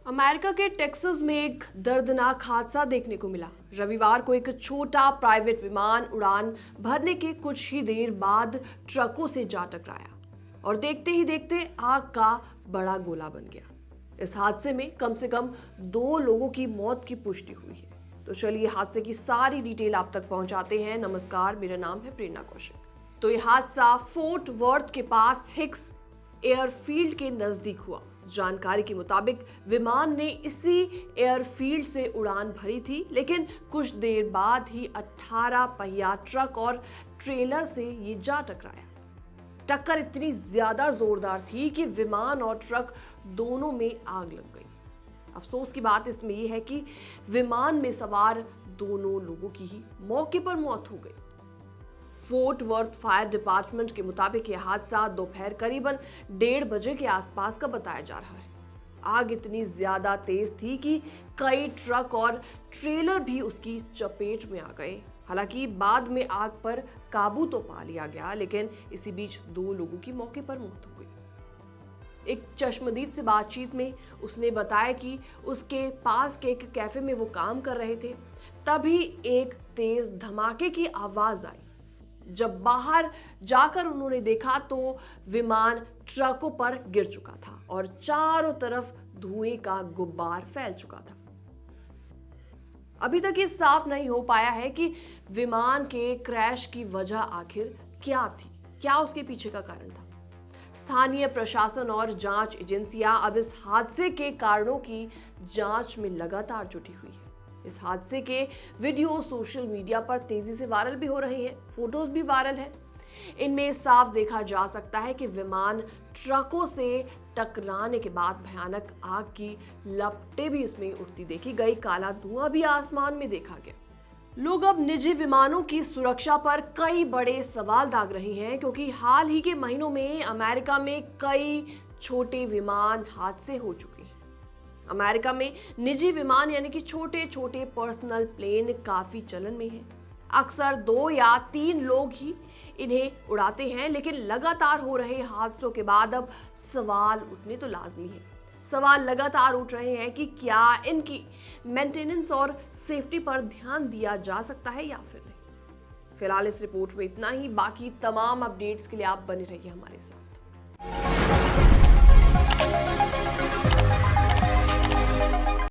America के Texas में एक दर्दनाक हादसा देखने को मिला। रविवार को एक छोटा प्राइवेट विमान उड़ान भरने के कुछ ही देर बाद ट्रकों से जा टकराया और देखते ही देखते आग का बड़ा गोला बन गया। इस हादसे में कम से कम 2 लोगों की मौत की पुष्टि हुई है। तो चलिए हादसे की सारी डिटेल आप तक पहुंचाते हैं। नमस्कार, मेरा नाम है प्रेरणा कौशिक। तो यह हादसा फोर्ट वर्थ के पास हिक्स एयरफील्ड के नजदीक हुआ। जानकारी के मुताबिक विमान ने इसी एयरफील्ड से उड़ान भरी थी, लेकिन कुछ देर बाद ही 18 पहिया ट्रक और ट्रेलर से ये जा टकराया। टक्कर इतनी ज्यादा जोरदार थी कि विमान और ट्रक दोनों में आग लग गई। अफसोस की बात इसमें यह है कि विमान में सवार दोनों लोगों की ही मौके पर मौत हो गई। फोर्ट वर्थ फायर डिपार्टमेंट के मुताबिक यह हादसा दोपहर करीबन 1:30 बजे के आसपास का बताया जा रहा है। आग इतनी ज्यादा तेज थी कि कई ट्रक और ट्रेलर भी उसकी चपेट में आ गए। हालांकि बाद में आग पर काबू तो पा लिया गया, लेकिन इसी बीच 2 लोगों की मौके पर मौत हो गई। एक चश्मदीद से बातचीत में उसने बताया कि उसके पास के एक कैफे में वो काम कर रहे थे, तभी एक तेज धमाके की आवाज आई। जब बाहर जाकर उन्होंने देखा तो विमान ट्रकों पर गिर चुका था और चारों तरफ धुएं का गुब्बार फैल चुका था। अभी तक ये साफ नहीं हो पाया है कि विमान के क्रैश की वजह आखिर क्या थी, क्या उसके पीछे का कारण था। स्थानीय प्रशासन और जांच एजेंसियां अब इस हादसे के कारणों की जांच में लगातार जुटी हुई है। इस हादसे के वीडियो सोशल मीडिया पर तेजी से वायरल भी हो रहे हैं, फोटोज भी वायरल हैं। इनमें साफ देखा जा सकता है कि विमान ट्रकों से टकराने के बाद भयानक आग की लपटें भी उसमें उठती देखी गई। काला धुआं भी आसमान में देखा गया। लोग अब निजी विमानों की सुरक्षा पर कई बड़े सवाल दाग रहे हैं, क्योंकि हाल ही के महीनों में अमेरिका में कई छोटे विमान हादसे हो चुके हैं। अमेरिका में निजी विमान यानी कि छोटे छोटे पर्सनल प्लेन काफी चलन में हैं। अक्सर 2 या 3 लोग ही इन्हें उड़ाते हैं, लेकिन लगातार हो रहे हादसों के बाद अब सवाल उठने तो लाजमी है। सवाल लगातार उठ रहे हैं कि क्या इनकी मेंटेनेंस और सेफ्टी पर ध्यान दिया जा सकता है या फिर नहीं। फिलहाल इस रिपोर्ट में इतना ही। बाकी तमाम अपडेट्स के लिए आप बने रहिए हमारे साथ।